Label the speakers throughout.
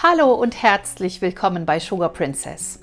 Speaker 1: Hallo und herzlich willkommen bei Sugar Princess.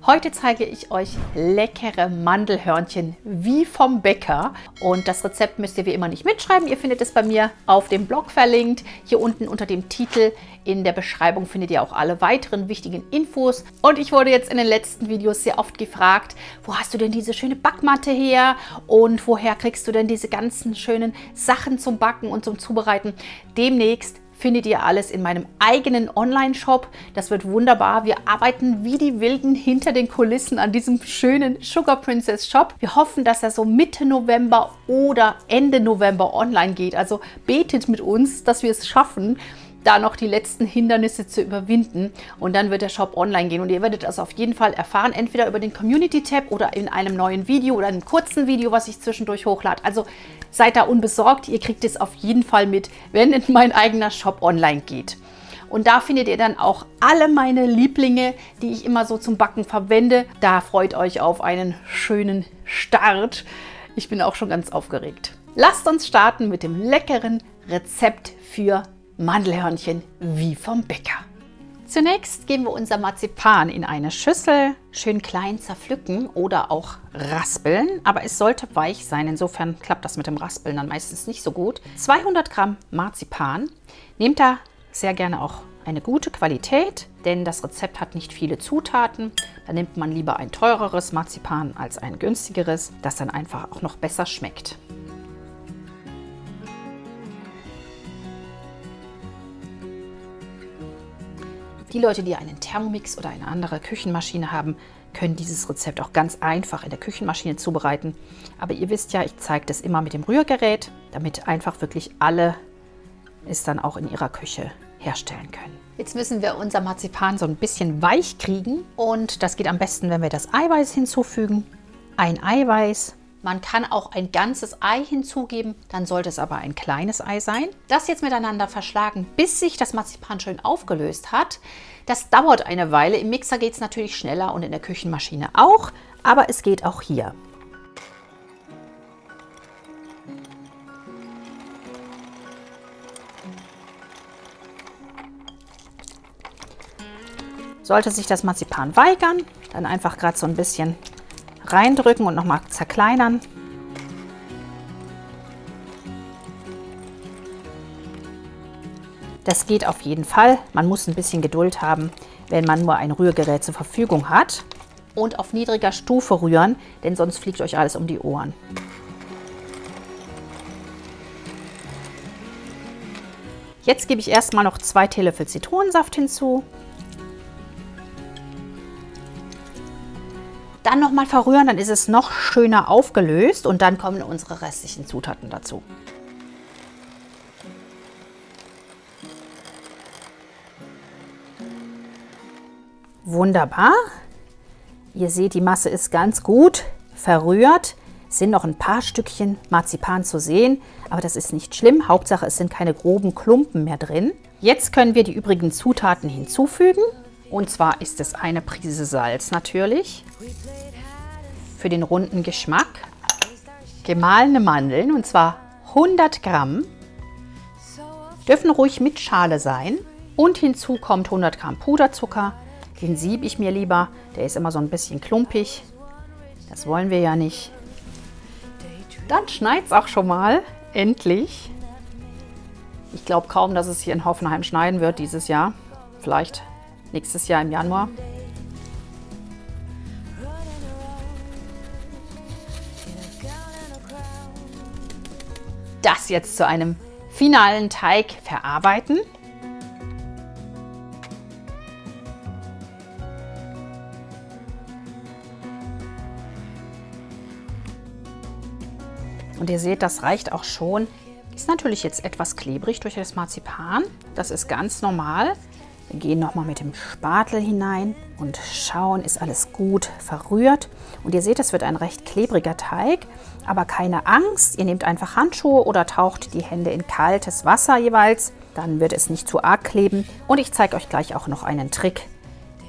Speaker 1: Heute zeige ich euch leckere Mandelhörnchen wie vom Bäcker. Und das Rezept müsst ihr wie immer nicht mitschreiben. Ihr findet es bei mir auf dem Blog verlinkt. Hier unten unter dem Titel in der Beschreibung findet ihr auch alle weiteren wichtigen Infos. Und ich wurde jetzt in den letzten Videos sehr oft gefragt, wo hast du denn diese schöne Backmatte her? Und woher kriegst du denn diese ganzen schönen Sachen zum Backen und zum Zubereiten? Demnächst findet ihr alles in meinem eigenen Online-Shop. Das wird wunderbar. Wir arbeiten wie die Wilden hinter den Kulissen an diesem schönen Sugar Princess Shop. Wir hoffen, dass er so Mitte November oder Ende November online geht. Also betet mit uns, dass wir es schaffen, da noch die letzten Hindernisse zu überwinden. Und dann wird der Shop online gehen. Und ihr werdet das auf jeden Fall erfahren, entweder über den Community-Tab oder in einem neuen Video oder einem kurzen Video, was ich zwischendurch hochlade. Also seid da unbesorgt. Ihr kriegt es auf jeden Fall mit, wenn mein eigener Shop online geht. Und da findet ihr dann auch alle meine Lieblinge, die ich immer so zum Backen verwende. Da freut euch auf einen schönen Start. Ich bin auch schon ganz aufgeregt. Lasst uns starten mit dem leckeren Rezept für Mandelhörnchen wie vom Bäcker. Zunächst geben wir unser Marzipan in eine Schüssel, schön klein zerpflücken oder auch raspeln, aber es sollte weich sein, insofern klappt das mit dem Raspeln dann meistens nicht so gut. 200 Gramm Marzipan, nehmt da sehr gerne auch eine gute Qualität, denn das Rezept hat nicht viele Zutaten. Da nimmt man lieber ein teureres Marzipan als ein günstigeres, das dann einfach auch noch besser schmeckt. Die Leute, die einen Thermomix oder eine andere Küchenmaschine haben, können dieses Rezept auch ganz einfach in der Küchenmaschine zubereiten. Aber ihr wisst ja, ich zeige das immer mit dem Rührgerät, damit einfach wirklich alle es dann auch in ihrer Küche herstellen können. Jetzt müssen wir unser Marzipan so ein bisschen weich kriegen und das geht am besten, wenn wir das Eiweiß hinzufügen. Ein Eiweiß. Man kann auch ein ganzes Ei hinzugeben, dann sollte es aber ein kleines Ei sein. Das jetzt miteinander verschlagen, bis sich das Marzipan schön aufgelöst hat. Das dauert eine Weile. Im Mixer geht es natürlich schneller und in der Küchenmaschine auch, aber es geht auch hier. Sollte sich das Marzipan weigern, dann einfach gerade so ein bisschen reindrücken und nochmal zerkleinern. Das geht auf jeden Fall. Man muss ein bisschen Geduld haben, wenn man nur ein Rührgerät zur Verfügung hat. Und auf niedriger Stufe rühren, denn sonst fliegt euch alles um die Ohren. Jetzt gebe ich erstmal noch 2 Teelöffel Zitronensaft hinzu. Dann nochmal verrühren, dann ist es noch schöner aufgelöst und dann kommen unsere restlichen Zutaten dazu. Wunderbar. Ihr seht, die Masse ist ganz gut verrührt. Es sind noch ein paar Stückchen Marzipan zu sehen, aber das ist nicht schlimm. Hauptsache, es sind keine groben Klumpen mehr drin. Jetzt können wir die übrigen Zutaten hinzufügen. Und zwar ist es eine Prise Salz natürlich, für den runden Geschmack, gemahlene Mandeln und zwar 100 Gramm, dürfen ruhig mit Schale sein und hinzu kommt 100 Gramm Puderzucker, den siebe ich mir lieber, der ist immer so ein bisschen klumpig, das wollen wir ja nicht. Dann schneit es auch schon mal, endlich. Ich glaube kaum, dass es hier in Hoffenheim schneien wird dieses Jahr, vielleicht nächstes Jahr im Januar. Das jetzt zu einem finalen Teig verarbeiten. Und ihr seht, das reicht auch schon. Ist natürlich jetzt etwas klebrig durch das Marzipan. Das ist ganz normal. Wir gehen nochmal mit dem Spatel hinein und schauen, ist alles gut verrührt. Und ihr seht, es wird ein recht klebriger Teig, aber keine Angst. Ihr nehmt einfach Handschuhe oder taucht die Hände in kaltes Wasser jeweils. Dann wird es nicht zu arg kleben. Und ich zeige euch gleich auch noch einen Trick,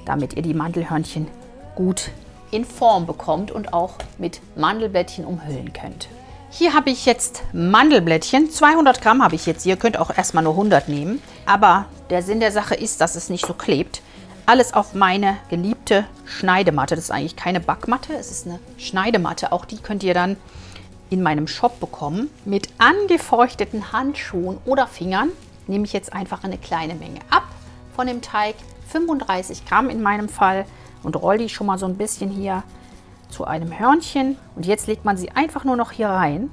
Speaker 1: damit ihr die Mandelhörnchen gut in Form bekommt und auch mit Mandelblättchen umhüllen könnt. Hier habe ich jetzt Mandelblättchen. 200 Gramm habe ich jetzt hier. Ihr könnt auch erstmal nur 100 nehmen. Aber der Sinn der Sache ist, dass es nicht so klebt. Alles auf meine geliebte Schneidematte. Das ist eigentlich keine Backmatte, es ist eine Schneidematte. Auch die könnt ihr dann in meinem Shop bekommen. Mit angefeuchteten Handschuhen oder Fingern nehme ich jetzt einfach eine kleine Menge ab von dem Teig. 35 Gramm in meinem Fall. Und rolle die schon mal so ein bisschen hier zu einem Hörnchen. Und jetzt legt man sie einfach nur noch hier rein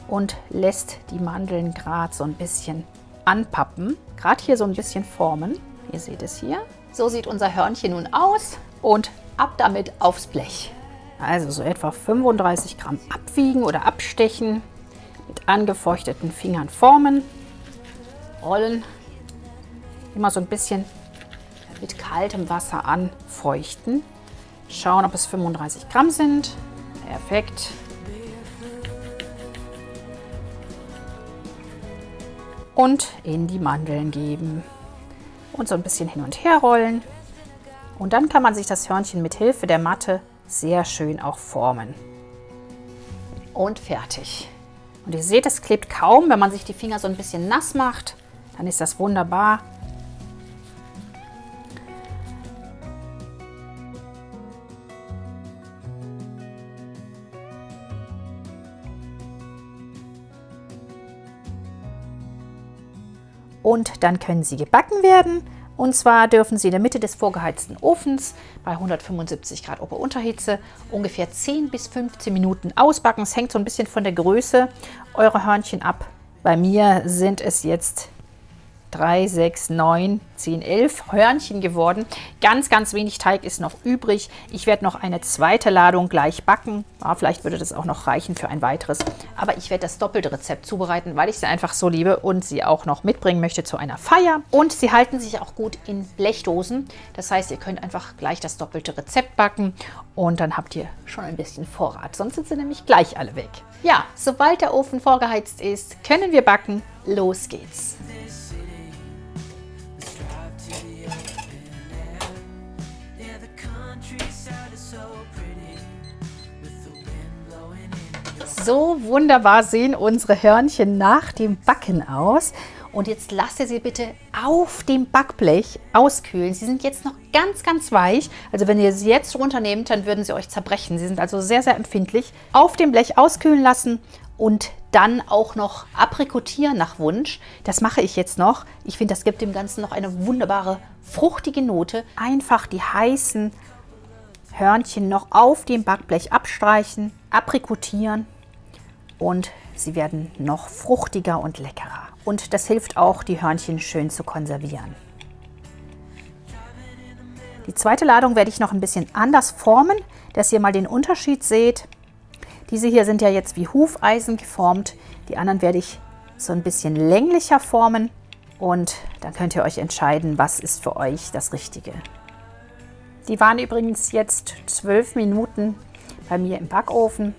Speaker 1: und lässt die Mandeln gerade so ein bisschen anpappen. Gerade hier so ein bisschen formen. Ihr seht es hier. So sieht unser Hörnchen nun aus und ab damit aufs Blech. Also so etwa 35 Gramm abwiegen oder abstechen, mit angefeuchteten Fingern formen, rollen, immer so ein bisschen mit kaltem Wasser anfeuchten. Schauen, ob es 35 Gramm sind. Perfekt. Und in die Mandeln geben. Und so ein bisschen hin und her rollen. Und dann kann man sich das Hörnchen mit Hilfe der Matte sehr schön auch formen. Und fertig. Und ihr seht, es klebt kaum. Wenn man sich die Finger so ein bisschen nass macht, dann ist das wunderbar. Und dann können sie gebacken werden. Und zwar dürfen sie in der Mitte des vorgeheizten Ofens bei 175 Grad Ober-Unterhitze ungefähr 10 bis 15 Minuten ausbacken. Es hängt so ein bisschen von der Größe eurer Hörnchen ab. Bei mir sind es jetzt 3, 6, 9, 10, 11 Hörnchen geworden. Ganz, ganz wenig Teig ist noch übrig. Ich werde noch eine zweite Ladung gleich backen. Ja, vielleicht würde das auch noch reichen für ein weiteres. Aber ich werde das doppelte Rezept zubereiten, weil ich sie einfach so liebe und sie auch noch mitbringen möchte zu einer Feier. Und sie halten sich auch gut in Blechdosen. Das heißt, ihr könnt einfach gleich das doppelte Rezept backen und dann habt ihr schon ein bisschen Vorrat. Sonst sind sie nämlich gleich alle weg. Ja, sobald der Ofen vorgeheizt ist, können wir backen. Los geht's! So wunderbar sehen unsere Hörnchen nach dem Backen aus. Und jetzt lasst ihr sie bitte auf dem Backblech auskühlen. Sie sind jetzt noch ganz, ganz weich. Also wenn ihr sie jetzt runternehmt, dann würden sie euch zerbrechen. Sie sind also sehr, sehr empfindlich. Auf dem Blech auskühlen lassen und dann auch noch aprikotieren nach Wunsch. Das mache ich jetzt noch. Ich finde, das gibt dem Ganzen noch eine wunderbare, fruchtige Note. Einfach die heißen Hörnchen noch auf dem Backblech abstreichen, aprikotieren. Und sie werden noch fruchtiger und leckerer. Und das hilft auch, die Hörnchen schön zu konservieren. Die zweite Ladung werde ich noch ein bisschen anders formen, dass ihr mal den Unterschied seht. Diese hier sind ja jetzt wie Hufeisen geformt. Die anderen werde ich so ein bisschen länglicher formen. Und dann könnt ihr euch entscheiden, was ist für euch das Richtige. Die waren übrigens jetzt 12 Minuten bei mir im Backofen.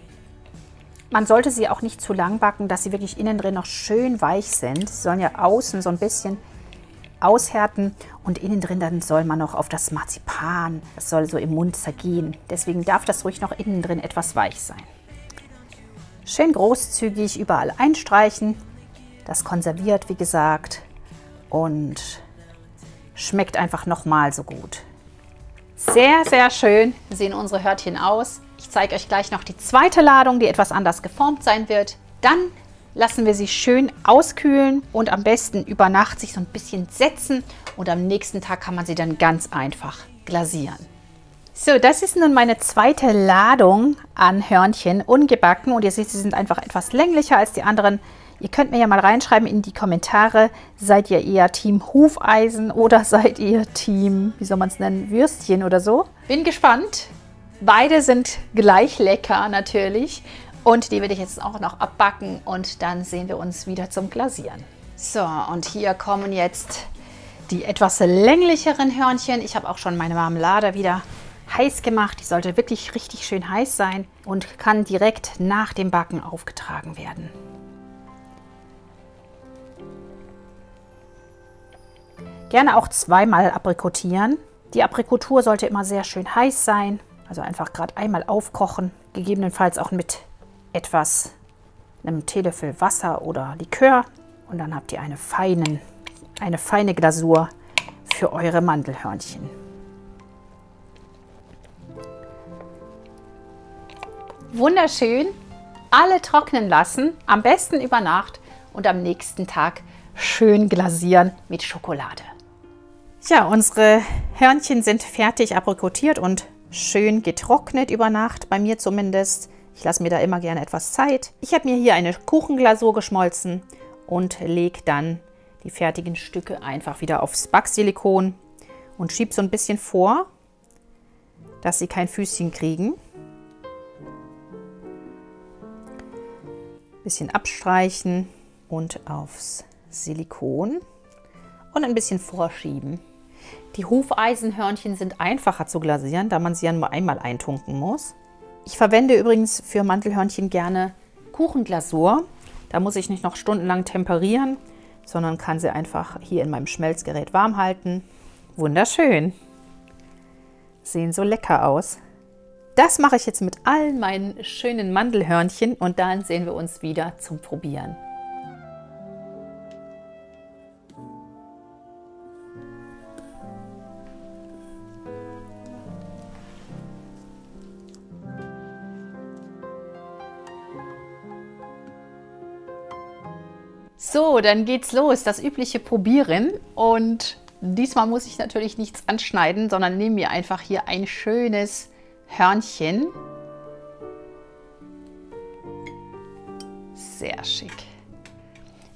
Speaker 1: Man sollte sie auch nicht zu lang backen, dass sie wirklich innen drin noch schön weich sind. Sie sollen ja außen so ein bisschen aushärten und innen drin dann soll man noch auf das Marzipan, das soll so im Mund zergehen. Deswegen darf das ruhig noch innen drin etwas weich sein. Schön großzügig überall einstreichen. Das konserviert, wie gesagt, und schmeckt einfach nochmal so gut. Sehr, sehr schön sehen unsere Hörnchen aus. Ich zeige euch gleich noch die zweite Ladung, die etwas anders geformt sein wird. Dann lassen wir sie schön auskühlen und am besten über Nacht sich so ein bisschen setzen. Und am nächsten Tag kann man sie dann ganz einfach glasieren. So, das ist nun meine zweite Ladung an Hörnchen, ungebacken. Und ihr seht, sie sind einfach etwas länglicher als die anderen. Ihr könnt mir ja mal reinschreiben in die Kommentare, seid ihr eher Team Hufeisen oder seid ihr Team, wie soll man es nennen, Würstchen oder so? Bin gespannt. Beide sind gleich lecker natürlich und die werde ich jetzt auch noch abbacken und dann sehen wir uns wieder zum Glasieren. So, und hier kommen jetzt die etwas länglicheren Hörnchen. Ich habe auch schon meine Marmelade wieder heiß gemacht. Die sollte wirklich richtig schön heiß sein und kann direkt nach dem Backen aufgetragen werden. Gerne auch zweimal aprikotieren. Die Aprikotur sollte immer sehr schön heiß sein. Also einfach gerade einmal aufkochen, gegebenenfalls auch mit etwas einem Teelöffel Wasser oder Likör und dann habt ihr eine feine Glasur für eure Mandelhörnchen. Wunderschön. Alle trocknen lassen, am besten über Nacht und am nächsten Tag schön glasieren mit Schokolade. Ja, unsere Hörnchen sind fertig aprikotiert und schön getrocknet über Nacht, bei mir zumindest. Ich lasse mir da immer gerne etwas Zeit. Ich habe mir hier eine Kuchenglasur geschmolzen und lege dann die fertigen Stücke einfach wieder aufs Backsilikon und schiebe so ein bisschen vor, dass sie kein Füßchen kriegen. Bisschen abstreichen und aufs Silikon und ein bisschen vorschieben. Die Hufeisenhörnchen sind einfacher zu glasieren, da man sie ja nur einmal eintunken muss. Ich verwende übrigens für Mandelhörnchen gerne Kuchenglasur. Da muss ich nicht noch stundenlang temperieren, sondern kann sie einfach hier in meinem Schmelzgerät warm halten. Wunderschön. Sehen so lecker aus. Das mache ich jetzt mit allen meinen schönen Mandelhörnchen und dann sehen wir uns wieder zum Probieren. So, dann geht's los, das übliche Probieren und diesmal muss ich natürlich nichts anschneiden, sondern nehme mir einfach hier ein schönes Hörnchen. Sehr schick.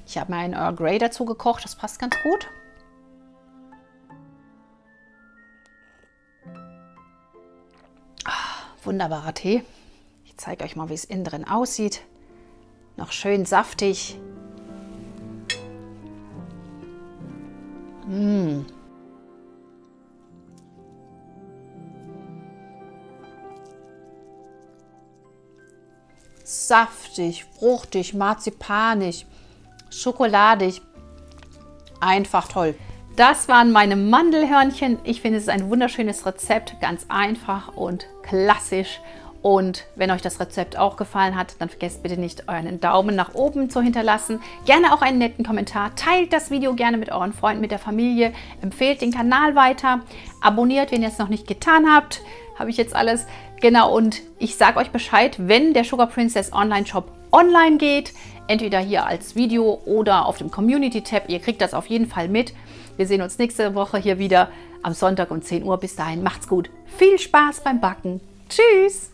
Speaker 1: Ich habe mir einen Earl Grey dazu gekocht, das passt ganz gut. Wunderbarer Tee. Ich zeige euch mal, wie es innen drin aussieht. Noch schön saftig. Saftig, fruchtig, marzipanig, schokoladig. Einfach toll. Das waren meine Mandelhörnchen. Ich finde, es ist ein wunderschönes Rezept, ganz einfach und klassisch. Und wenn euch das Rezept auch gefallen hat, dann vergesst bitte nicht, euren Daumen nach oben zu hinterlassen. Gerne auch einen netten Kommentar. Teilt das Video gerne mit euren Freunden, mit der Familie. Empfehlt den Kanal weiter. Abonniert, wenn ihr es noch nicht getan habt. Habe ich jetzt alles. Genau, und ich sage euch Bescheid, wenn der Sugar Princess Online-Shop online geht. Entweder hier als Video oder auf dem Community-Tab. Ihr kriegt das auf jeden Fall mit. Wir sehen uns nächste Woche hier wieder am Sonntag um 10 Uhr. Bis dahin, macht's gut. Viel Spaß beim Backen. Tschüss!